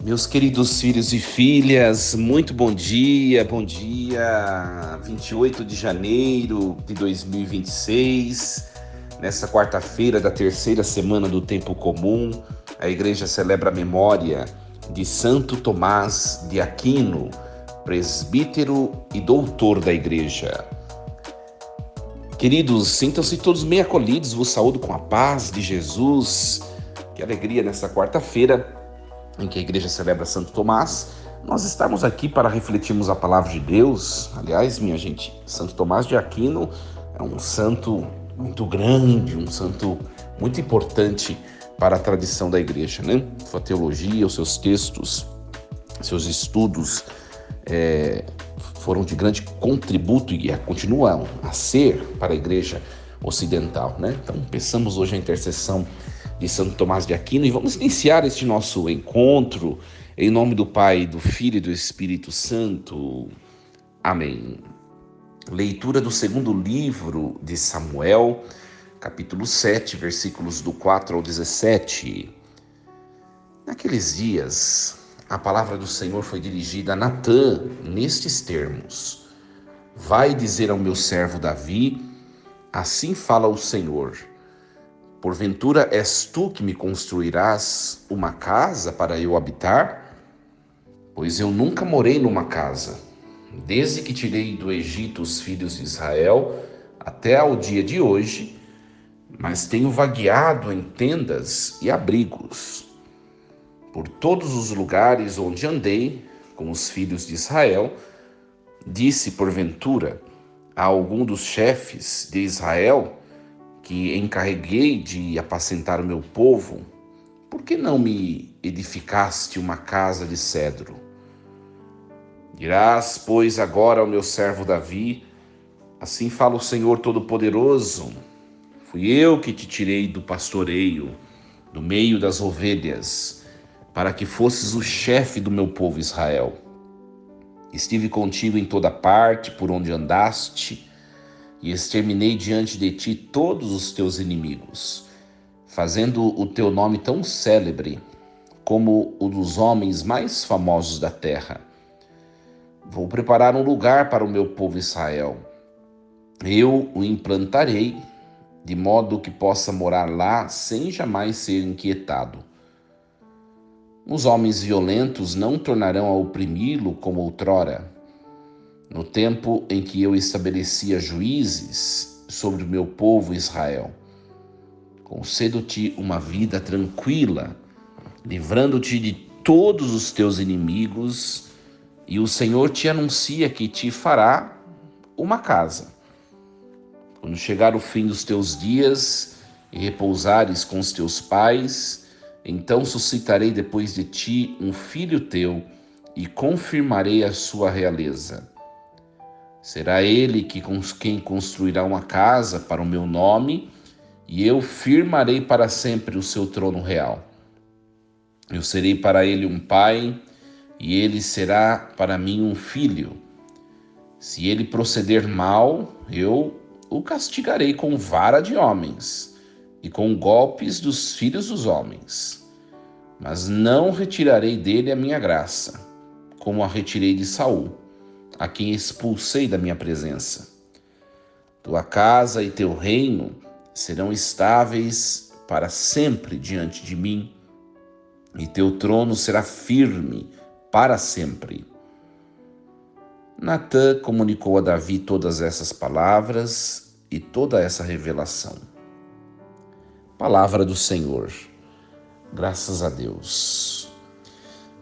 Meus queridos filhos e filhas, muito bom dia, 28 de janeiro de 2026. Nessa quarta-feira da terceira semana do tempo comum, a igreja celebra a memória de Santo Tomás de Aquino, presbítero e doutor da igreja. Queridos, sintam-se todos bem acolhidos, vos saúdo com a paz de Jesus. Que alegria nessa quarta-feira em que a igreja celebra Santo Tomás, nós estamos aqui para refletirmos a palavra de Deus. Aliás, minha gente, Santo Tomás de Aquino é um santo muito grande, um santo muito importante para a tradição da igreja, né? Sua teologia, os seus textos, seus estudos foram de grande contributo e continuam a ser para a igreja ocidental, né? Então, pensamos hoje a intercessão de Santo Tomás de Aquino e vamos iniciar este nosso encontro em nome do Pai, do Filho e do Espírito Santo. Amém. Leitura do segundo livro de Samuel, capítulo 7, versículos do 4 ao 17. Naqueles dias, a palavra do Senhor foi dirigida a Natã nestes termos: Vai dizer ao meu servo Davi, assim fala o Senhor: Porventura és tu que me construirás uma casa para eu habitar? Pois eu nunca morei numa casa, desde que tirei do Egito os filhos de Israel até ao dia de hoje, mas tenho vagueado em tendas e abrigos. Por todos os lugares onde andei com os filhos de Israel, disse porventura a algum dos chefes de Israel, que encarreguei de apacentar o meu povo, por que não me edificaste uma casa de cedro? Dirás, pois, agora ao meu servo Davi, assim fala o Senhor Todo-Poderoso, fui eu que te tirei do pastoreio, do meio das ovelhas, para que fosses o chefe do meu povo Israel. Estive contigo em toda parte, por onde andaste, e exterminei diante de ti todos os teus inimigos, fazendo o teu nome tão célebre como o dos homens mais famosos da terra. Vou preparar um lugar para o meu povo Israel. Eu o implantarei, de modo que possa morar lá sem jamais ser inquietado. Os homens violentos não tornarão a oprimi-lo como outrora, no tempo em que eu estabelecia juízes sobre o meu povo Israel. Concedo-te uma vida tranquila, livrando-te de todos os teus inimigos, e o Senhor te anuncia que te fará uma casa. Quando chegar o fim dos teus dias e repousares com os teus pais, então suscitarei depois de ti um filho teu e confirmarei a sua realeza. Será ele quem construirá uma casa para o meu nome, e eu firmarei para sempre o seu trono real. Eu serei para ele um pai, e ele será para mim um filho. Se ele proceder mal, eu o castigarei com vara de homens e com golpes dos filhos dos homens. Mas não retirarei dele a minha graça, como a retirei de Saul, a quem expulsei da minha presença. Tua casa e teu reino serão estáveis para sempre diante de mim, e teu trono será firme para sempre. Natã comunicou a Davi todas essas palavras e toda essa revelação. Palavra do Senhor. Graças a Deus.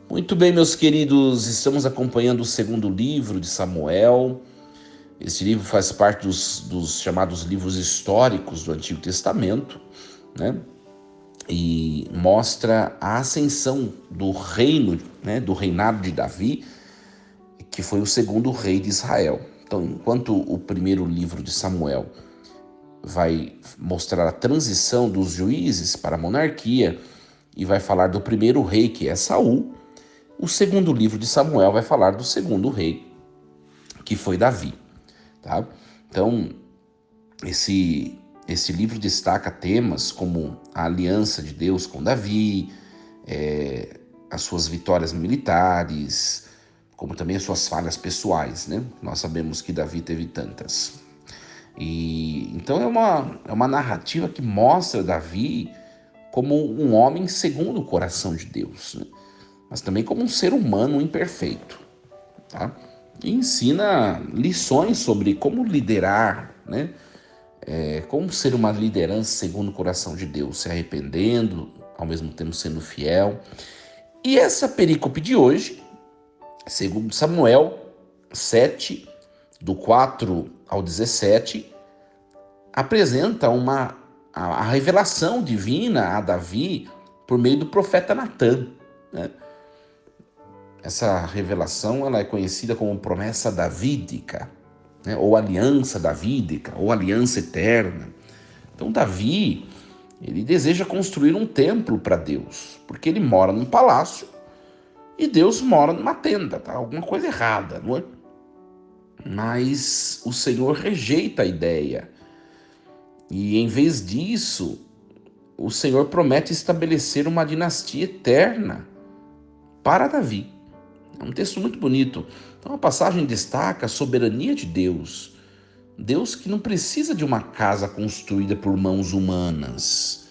Muito bem, meus queridos, estamos acompanhando o segundo livro de Samuel. Esse livro faz parte dos chamados livros históricos do Antigo Testamento, né? E mostra a ascensão do reino, né? Do reinado de Davi, que foi o segundo rei de Israel. Então, enquanto o primeiro livro de Samuel vai mostrar a transição dos juízes para a monarquia e vai falar do primeiro rei, que é Saul, o segundo livro de Samuel vai falar do segundo rei, que foi Davi. Tá? Então, esse livro destaca temas como a aliança de Deus com Davi, as suas vitórias militares, como também as suas falhas pessoais, né? Nós sabemos que Davi teve tantas. E então é uma narrativa que mostra Davi como um homem segundo o coração de Deus, né? Mas também como um ser humano imperfeito, tá? E ensina lições sobre como liderar, né? Como ser uma liderança segundo o coração de Deus, se arrependendo, ao mesmo tempo sendo fiel. E essa perícope de hoje, segundo Samuel 7, do 4 ao 17, apresenta a revelação divina a Davi por meio do profeta Natã, né? Essa revelação ela é conhecida como promessa davídica, né? Ou aliança davídica, ou aliança eterna. Então Davi, ele deseja construir um templo para Deus, porque ele mora num palácio e Deus mora numa tenda, tá? Alguma coisa errada, não é? Mas o Senhor rejeita a ideia. E em vez disso, o Senhor promete estabelecer uma dinastia eterna para Davi. É um texto muito bonito. Então a passagem destaca a soberania de Deus. Deus que não precisa de uma casa construída por mãos humanas,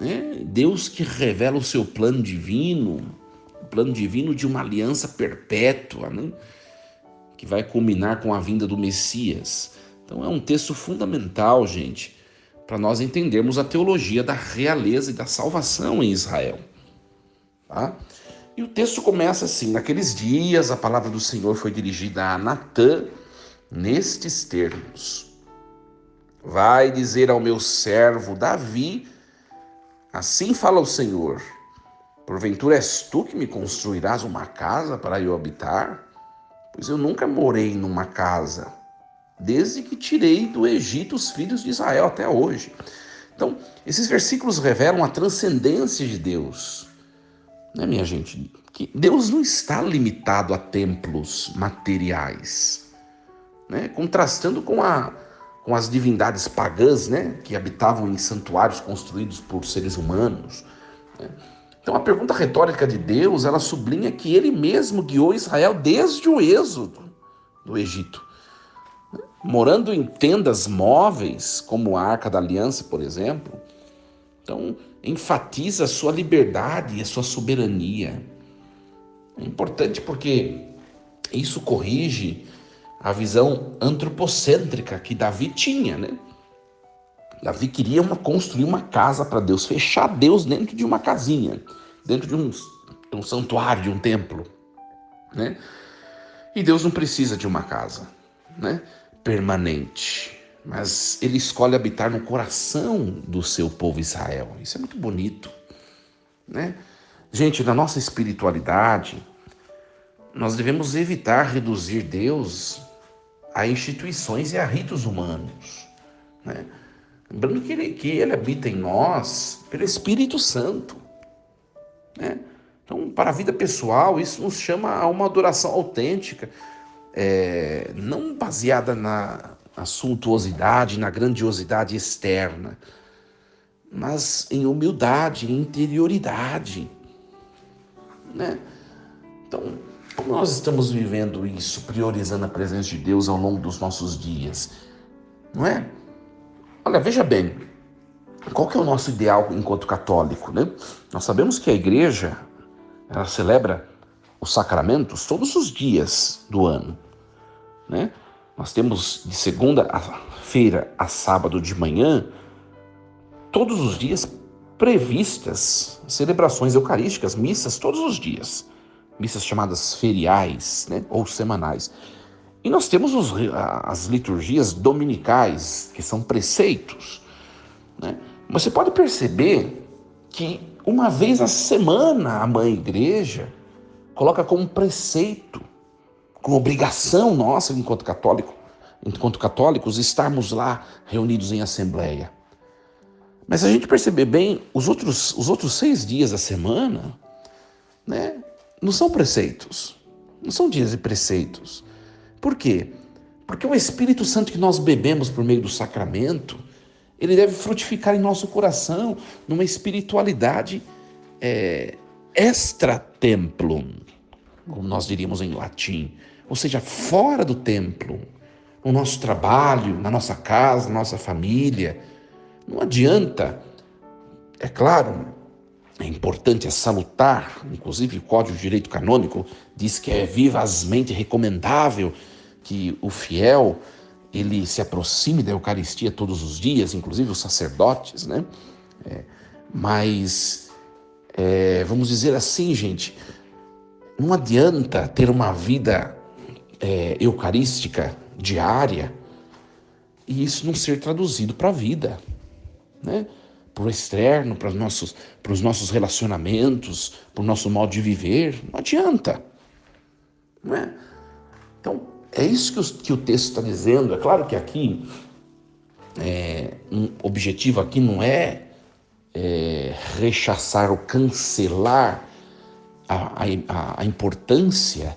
né? Deus que revela o seu plano divino, o plano divino de uma aliança perpétua, né? Que vai culminar com a vinda do Messias. Então é um texto fundamental, gente, para nós entendermos a teologia da realeza e da salvação em Israel, tá? E o texto começa assim: naqueles dias a palavra do Senhor foi dirigida a Natã nestes termos: vai dizer ao meu servo Davi, assim fala o Senhor, porventura és tu que me construirás uma casa para eu habitar? Pois eu nunca morei numa casa, desde que tirei do Egito os filhos de Israel até hoje. Então, esses versículos revelam a transcendência de Deus, né, minha gente? Que Deus não está limitado a templos materiais, né? Contrastando com as divindades pagãs, né? Que habitavam em santuários construídos por seres humanos, né? Então, a pergunta retórica de Deus, ela sublinha que Ele mesmo guiou Israel desde o êxodo do Egito, morando em tendas móveis, como a Arca da Aliança, por exemplo. Então, enfatiza a sua liberdade e a sua soberania. É importante porque isso corrige a visão antropocêntrica que Davi tinha, né? Davi queria construir uma casa para Deus, fechar Deus dentro de uma casinha, dentro de um santuário, de um templo, né? E Deus não precisa de uma casa, né, permanente, mas Ele escolhe habitar no coração do seu povo Israel. Isso é muito bonito, né? Gente, na nossa espiritualidade, nós devemos evitar reduzir Deus a instituições e a ritos humanos, né? Lembrando que ele habita em nós pelo Espírito Santo, né? Então, para a vida pessoal, isso nos chama a uma adoração autêntica, não baseada na suntuosidade, na grandiosidade externa, mas em humildade, em interioridade, né? Então, como nós estamos vivendo isso, priorizando a presença de Deus ao longo dos nossos dias, não é? Olha, veja bem, qual que é o nosso ideal enquanto católico, né? Nós sabemos que a igreja, ela celebra os sacramentos todos os dias do ano, né? Nós temos de segunda-feira a sábado de manhã, todos os dias previstas celebrações eucarísticas, missas todos os dias, missas chamadas feriais, né, ou semanais. E nós temos as liturgias dominicais, que são preceitos, né? Você pode perceber que uma vez a semana a Mãe Igreja coloca como preceito, como obrigação nossa enquanto católicos, estarmos lá reunidos em assembleia. Mas se a gente perceber bem, os outros 6 dias da semana, né, não são preceitos, não são dias de preceitos. Por quê? Porque o Espírito Santo que nós bebemos por meio do sacramento, ele deve frutificar em nosso coração, numa espiritualidade extra templo, como nós diríamos em latim, ou seja, fora do templo, no nosso trabalho, na nossa casa, na nossa família. Não adianta, é claro, é importante, é salutar, inclusive o Código de Direito Canônico diz que é vivazmente recomendável que o fiel ele se aproxime da Eucaristia todos os dias, inclusive os sacerdotes, né? Mas, vamos dizer assim, gente, não adianta ter uma vida eucarística diária e isso não ser traduzido para a vida, né? Para o externo, para os nossos relacionamentos, para o nosso modo de viver. Não adianta, não é? Então, é isso que o texto está dizendo. É claro que aqui, um objetivo aqui não é rechaçar ou cancelar a importância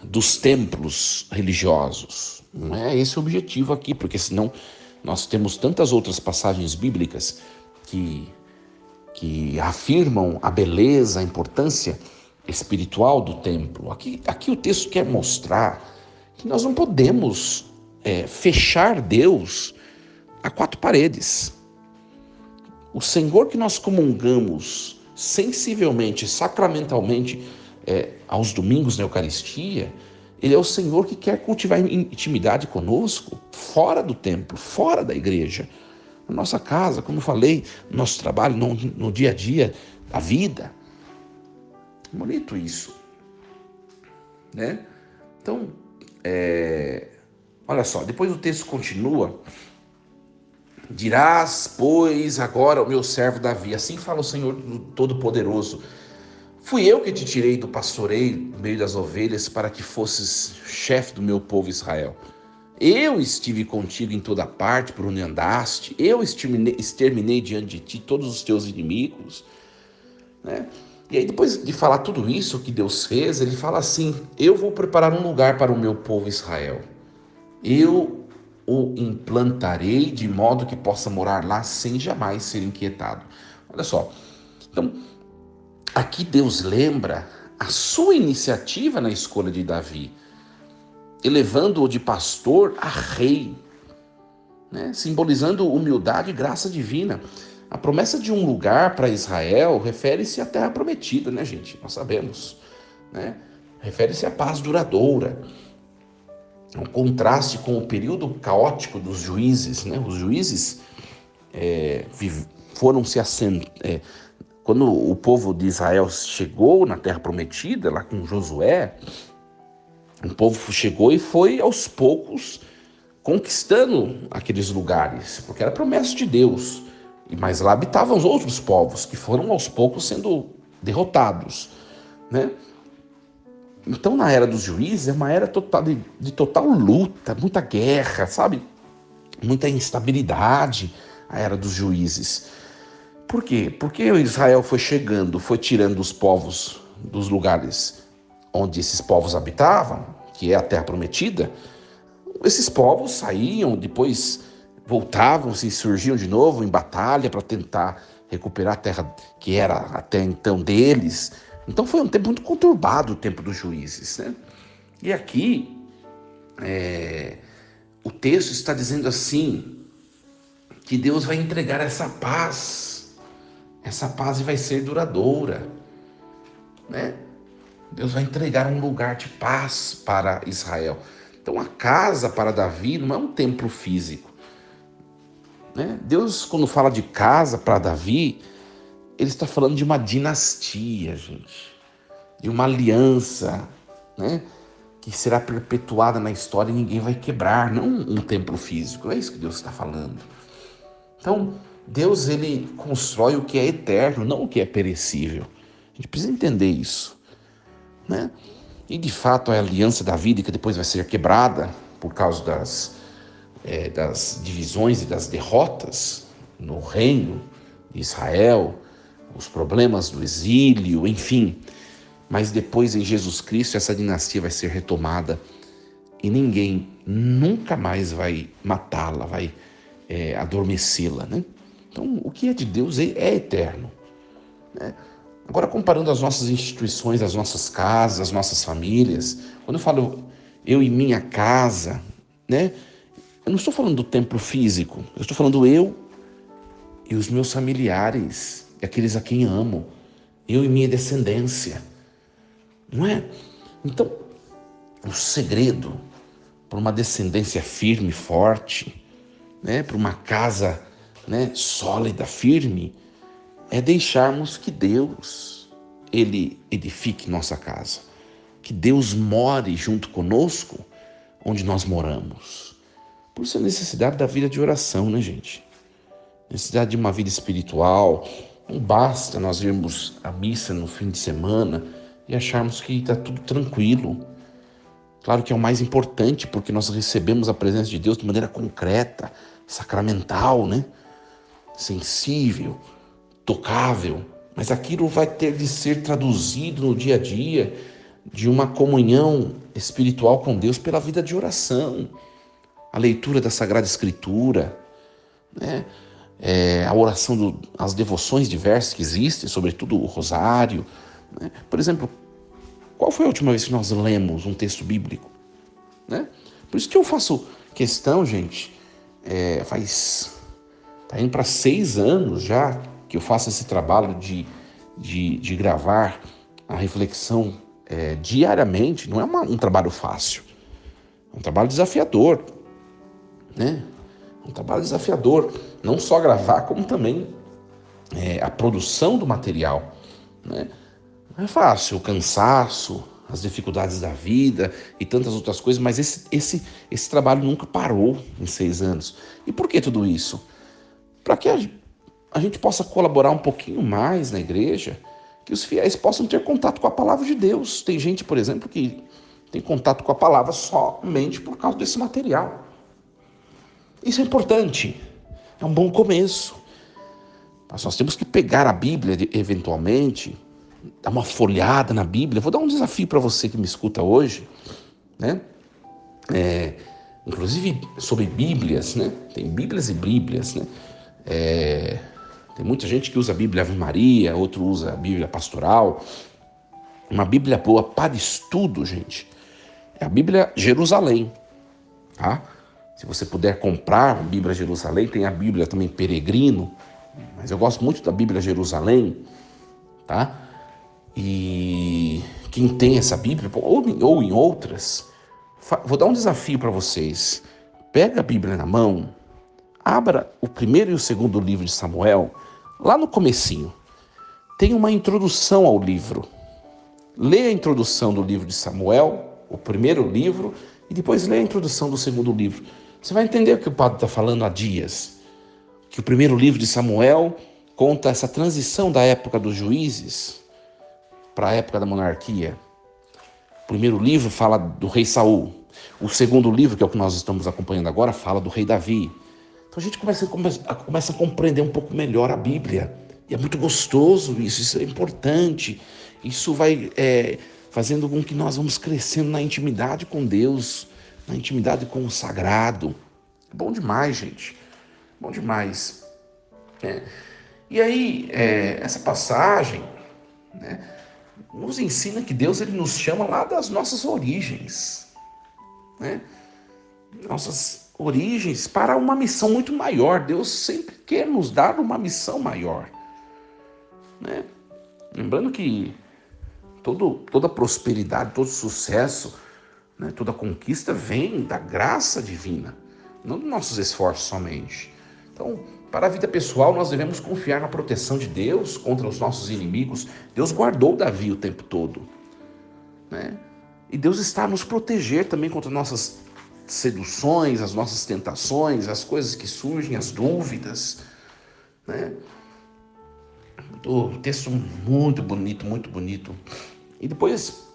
dos templos religiosos. Não é esse o objetivo aqui, porque senão nós temos tantas outras passagens bíblicas que afirmam a beleza, a importância espiritual do templo. Aqui o texto quer mostrar que nós não podemos fechar Deus a quatro paredes. O Senhor que nós comungamos sensivelmente, sacramentalmente, aos domingos na Eucaristia, Ele é o Senhor que quer cultivar intimidade conosco, fora do templo, fora da igreja, na nossa casa, como eu falei, no nosso trabalho, no dia a dia da vida. Bonito isso, né? Então, olha só, depois o texto continua. Dirás, pois, agora ao meu servo Davi, assim fala o Senhor Todo-Poderoso, fui eu que te tirei do pastoreio, do meio das ovelhas, para que fosses chefe do meu povo Israel. Eu estive contigo em toda parte, por onde andaste, eu exterminei diante de ti todos os teus inimigos, né? E aí depois de falar tudo isso que Deus fez, ele fala assim, eu vou preparar um lugar para o meu povo Israel. Eu o implantarei de modo que possa morar lá sem jamais ser inquietado. Olha só, então aqui Deus lembra a sua iniciativa na escolha de Davi, elevando-o de pastor a rei, né? Simbolizando humildade e graça divina. A promessa de um lugar para Israel refere-se à terra prometida, né, gente? Nós sabemos, né? Refere-se à paz duradoura. Um contraste com o período caótico dos juízes, né? Os juízes foram se assentando. Quando o povo de Israel chegou na Terra Prometida, lá com Josué, o povo chegou e foi aos poucos conquistando aqueles lugares, porque era promessa de Deus. Mas lá habitavam os outros povos que foram aos poucos sendo derrotados, né? Então, na era dos juízes, é uma era de total luta, muita guerra, sabe? Muita instabilidade, a era dos juízes. Por quê? Porque Israel foi chegando, foi tirando os povos dos lugares onde esses povos habitavam, que é a Terra Prometida. Esses povos saíam, depois voltavam, se surgiam de novo em batalha para tentar recuperar a terra que era até então deles. Então foi um tempo muito conturbado, o tempo dos juízes, né? E aqui o texto está dizendo assim, que Deus vai entregar essa paz e vai ser duradoura, né? Deus vai entregar um lugar de paz para Israel. Então a casa para Davi não é um templo físico, né? Deus, quando fala de casa para Davi, ele está falando de uma dinastia, gente, de uma aliança, né, que será perpetuada na história e ninguém vai quebrar, não um templo físico. É isso que Deus está falando. Então, Deus, ele constrói o que é eterno, não o que é perecível. A gente precisa entender isso, né? E, de fato, a aliança da vida, que depois vai ser quebrada por causa das divisões e das derrotas no reino de Israel, os problemas do exílio, enfim. Mas depois, em Jesus Cristo, essa dinastia vai ser retomada e ninguém nunca mais vai matá-la, vai adormecê-la, né? Então, o que é de Deus é eterno, né? Agora, comparando as nossas instituições, as nossas casas, as nossas famílias, quando eu falo eu e minha casa, né? Eu não estou falando do templo físico, eu estou falando eu e os meus familiares, e aqueles a quem amo, eu e minha descendência, não é? Então, o segredo para uma descendência firme, forte, né? Para uma casa, né, sólida, firme, é deixarmos que Deus, Ele edifique nossa casa. Que Deus more junto conosco onde nós moramos. Por isso a necessidade da vida de oração, né, gente? Necessidade de uma vida espiritual. Não basta nós irmos à missa no fim de semana e acharmos que está tudo tranquilo. Claro que é o mais importante, porque nós recebemos a presença de Deus de maneira concreta, sacramental, né? Sensível, tocável, mas aquilo vai ter de ser traduzido no dia a dia de uma comunhão espiritual com Deus pela vida de oração, a leitura da Sagrada Escritura, né? A oração, as devoções diversas que existem, sobretudo o rosário, né? Por exemplo, qual foi a última vez que nós lemos um texto bíblico, né? Por isso que eu faço questão, gente, tá indo para 6 anos já que eu faço esse trabalho de gravar a reflexão diariamente. Não é um trabalho fácil, é um trabalho desafiador, né? Um trabalho desafiador, não só gravar, como também a produção do material, né? Não é fácil, o cansaço, as dificuldades da vida e tantas outras coisas, mas esse trabalho nunca parou em 6 anos. E por que tudo isso? Para que a gente possa colaborar um pouquinho mais na igreja, que os fiéis possam ter contato com a palavra de Deus. Tem gente, por exemplo, que tem contato com a palavra somente por causa desse material. Isso é importante, é um bom começo. Mas nós temos que pegar a Bíblia eventualmente, dar uma folhada na Bíblia. Vou dar um desafio para você que me escuta hoje, né? Inclusive sobre Bíblias, né? Tem Bíblias e Bíblias, né? Tem muita gente que usa a Bíblia Ave Maria, outro usa a Bíblia Pastoral. Uma Bíblia boa para estudo, gente, é a Bíblia Jerusalém, tá? Se você puder comprar a Bíblia Jerusalém, tem a Bíblia também Peregrino, mas eu gosto muito da Bíblia Jerusalém, tá? E quem tem essa Bíblia, ou em outras, vou dar um desafio para vocês. Pega a Bíblia na mão, abra o primeiro e o segundo livro de Samuel, lá no comecinho. Tem uma introdução ao livro. Lê a introdução do livro de Samuel, o primeiro livro, e depois lê a introdução do segundo livro. Você vai entender o que o padre está falando há dias. Que o primeiro livro de Samuel conta essa transição da época dos juízes para a época da monarquia. O primeiro livro fala do rei Saul. O segundo livro, que é o que nós estamos acompanhando agora, fala do rei Davi. Então a gente começa a compreender um pouco melhor a Bíblia. E é muito gostoso isso é importante. Isso vai fazendo com que nós vamos crescendo na intimidade com Deus, na intimidade com o sagrado. É bom demais, gente. Bom demais. E aí, essa passagem, né, nos ensina que Deus ele nos chama lá das nossas origens, né? Nossas origens para uma missão muito maior. Deus sempre quer nos dar uma missão maior, né? Lembrando que toda prosperidade, todo sucesso, né, toda conquista vem da graça divina, não dos nossos esforços somente. Então, para a vida pessoal, nós devemos confiar na proteção de Deus contra os nossos inimigos. Deus guardou Davi o tempo todo, né? E Deus está a nos proteger também contra nossas seduções, as nossas tentações, as coisas que surgem, as dúvidas, né? O texto muito bonito, muito bonito. E depois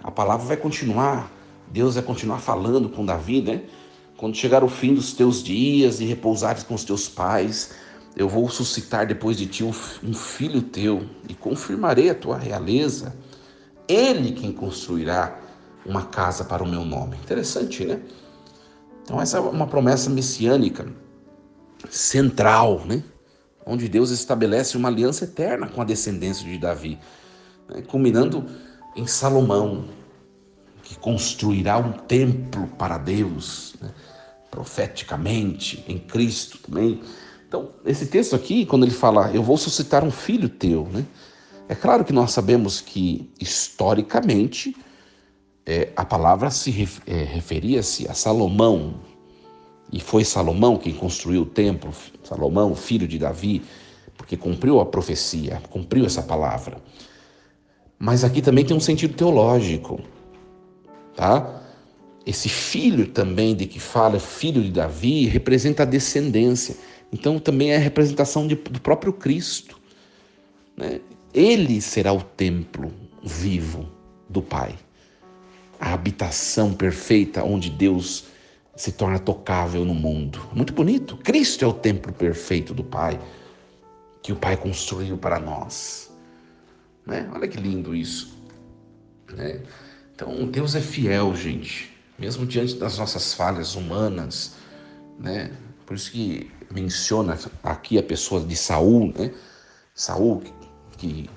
a palavra vai continuar, Deus vai continuar falando com Davi, né? Quando chegar o fim dos teus dias e repousares com os teus pais, eu vou suscitar depois de ti um filho teu e confirmarei a tua realeza. Ele quem construirá uma casa para o meu nome. Interessante, né? Então essa é uma promessa messiânica central, né? onde Deus estabelece uma aliança eterna com a descendência de Davi, né? Culminando em Salomão, que construirá um templo para Deus, né? Profeticamente, em Cristo também. Então, esse texto aqui, quando ele fala, eu vou suscitar um filho teu, né? É claro que nós sabemos que, historicamente, a palavra referia-se a Salomão, e foi Salomão quem construiu o templo, Salomão, filho de Davi, porque cumpriu a profecia, cumpriu essa palavra. Mas aqui também tem um sentido teológico, tá? Esse filho também de que fala, filho de Davi, representa a descendência. Então também é a representação do próprio Cristo, né? Ele será o templo vivo do Pai, a habitação perfeita onde Deus se torna tocável no mundo. Muito bonito. Cristo é o templo perfeito do Pai, que o Pai construiu para nós, né? Olha que lindo isso, né? Então Deus é fiel, gente, mesmo diante das nossas falhas humanas, né? Por isso que menciona aqui a pessoa de Saul, né? Saul que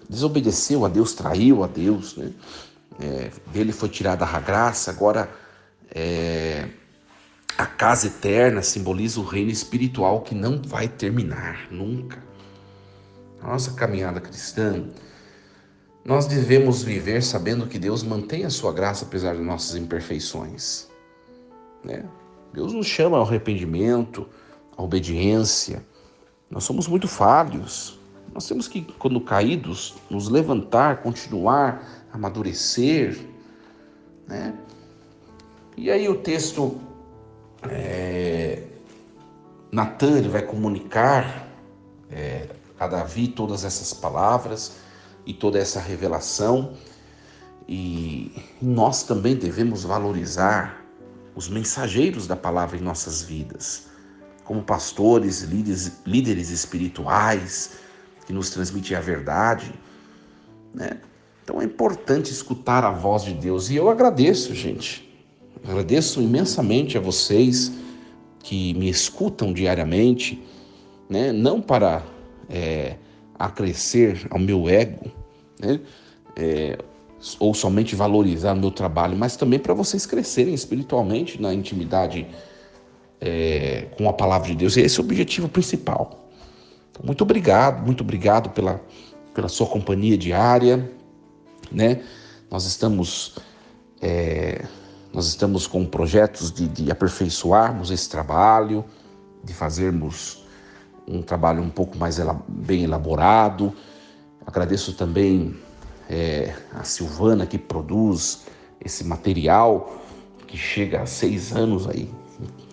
desobedeceu a Deus, traiu a Deus, né? Dele foi tirada a graça. Agora a casa eterna simboliza o reino espiritual que não vai terminar nunca. Nossa caminhada cristã, nós devemos viver sabendo que Deus mantém a sua graça apesar de nossas imperfeições, né? Deus nos chama ao arrependimento, à obediência. Nós somos muito falhos. Nós temos que, quando caídos, nos levantar, continuar, amadurecer, né? E aí o texto, Natan, ele vai comunicar a Davi todas essas palavras e toda essa revelação. E nós também devemos valorizar os mensageiros da palavra em nossas vidas, como pastores, líderes espirituais, que nos transmitem a verdade, né? Então é importante escutar a voz de Deus. E eu agradeço, gente. Agradeço imensamente a vocês que me escutam diariamente, né? Não para acrescer ao meu ego, né? Ou somente valorizar o meu trabalho, mas também para vocês crescerem espiritualmente na intimidade com a palavra de Deus. E esse é o objetivo principal. Então, muito obrigado pela sua companhia diária, né? Nós estamos com projetos de aperfeiçoarmos esse trabalho, de fazermos um trabalho um pouco mais bem elaborado. Agradeço também a Silvana, que produz esse material que chega a 6 anos aí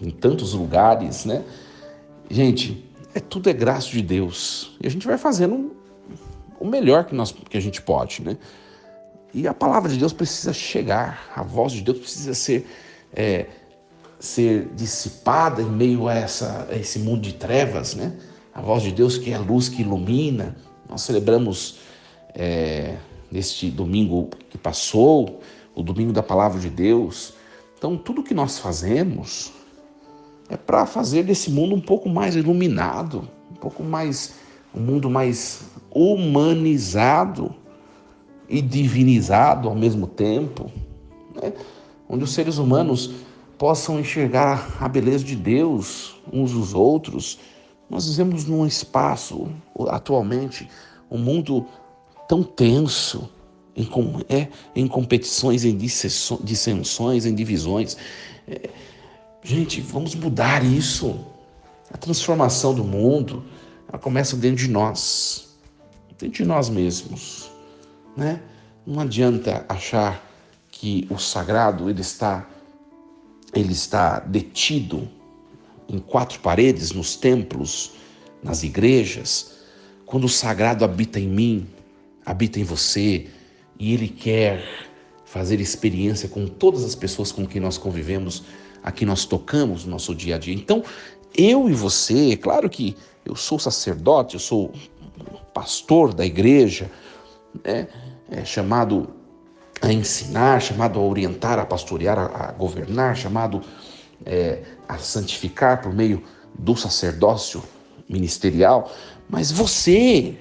em tantos lugares, né? Gente, tudo é graça de Deus e a gente vai fazendo o melhor que a gente pode, né? E a palavra de Deus precisa chegar, a voz de Deus precisa ser dissipada em meio a esse mundo de trevas, né? A voz de Deus, que é a luz que ilumina. Nós celebramos neste domingo que passou, o domingo da palavra de Deus. Então, tudo que nós fazemos é para fazer desse mundo um pouco mais iluminado, um mundo mais humanizado e divinizado ao mesmo tempo, né? Onde os seres humanos possam enxergar a beleza de Deus uns dos outros. Nós vivemos num espaço, atualmente, um mundo tão tenso, em competições, em dissensões, em divisões. Gente, vamos mudar isso. A transformação do mundo, ela começa dentro de nós mesmos, né? Não adianta achar que o sagrado ele está detido em 4 paredes, nos templos, nas igrejas, quando o sagrado habita em mim, habita em você, e ele quer fazer experiência com todas as pessoas com quem nós convivemos, a quem nós tocamos no nosso dia a dia. Então, eu e você, é claro que eu sou sacerdote, eu sou pastor da igreja, chamado a ensinar, chamado a orientar, a pastorear, a governar, chamado a santificar por meio do sacerdócio ministerial, mas você,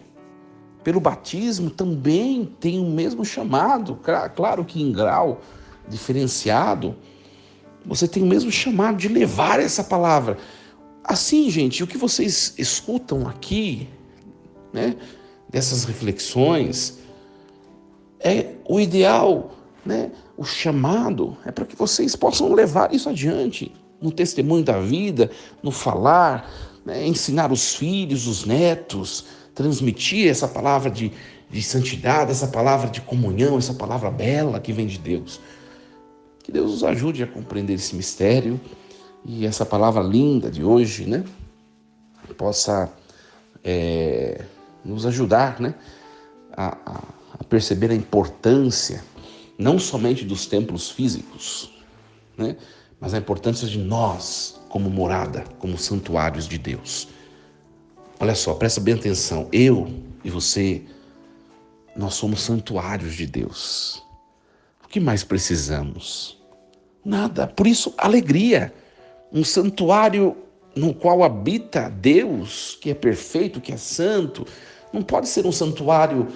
pelo batismo, também tem o mesmo chamado, claro que em grau diferenciado, você tem o mesmo chamado de levar essa palavra. Assim, gente, o que vocês escutam aqui, né, dessas reflexões, é o ideal, né? O chamado é para que vocês possam levar isso adiante, no testemunho da vida, no falar, né? Ensinar os filhos, os netos, transmitir essa palavra de santidade, essa palavra de comunhão, essa palavra bela que vem de Deus. Que Deus nos ajude a compreender esse mistério e essa palavra linda de hoje, né? Possa nos ajudar, né? A perceber a importância não somente dos templos físicos, né? Mas a importância de nós como morada, como santuários de Deus. Olha só, presta bem atenção. Eu e você, nós somos santuários de Deus. O que mais precisamos? Nada. Por isso, alegria. Um santuário no qual habita Deus, que é perfeito, que é santo, não pode ser um santuário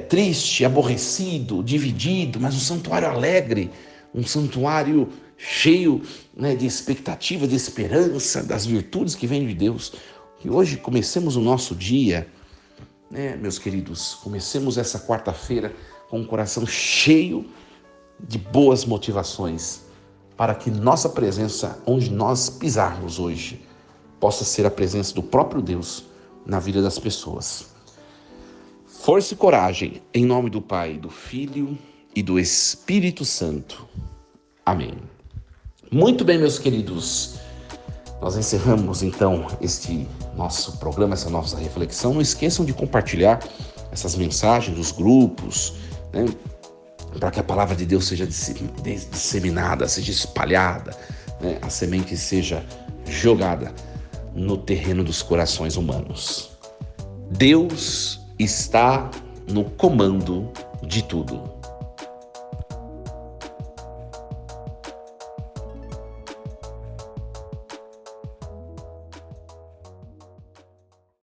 triste, aborrecido, dividido, mas um santuário alegre, um santuário cheio, né, de expectativa, de esperança, das virtudes que vêm de Deus. Que hoje comecemos o nosso dia, né, meus queridos, comecemos essa quarta-feira com um coração cheio de boas motivações, para que nossa presença, onde nós pisarmos hoje, possa ser a presença do próprio Deus na vida das pessoas. Força e coragem, em nome do Pai, do Filho e do Espírito Santo. Amém. Muito bem, meus queridos, nós encerramos então este nosso programa, essa nossa reflexão. Não esqueçam de compartilhar essas mensagens dos grupos, né, para que a palavra de Deus seja disseminada, seja espalhada, né, a semente seja jogada no terreno dos corações humanos. Deus está no comando de tudo.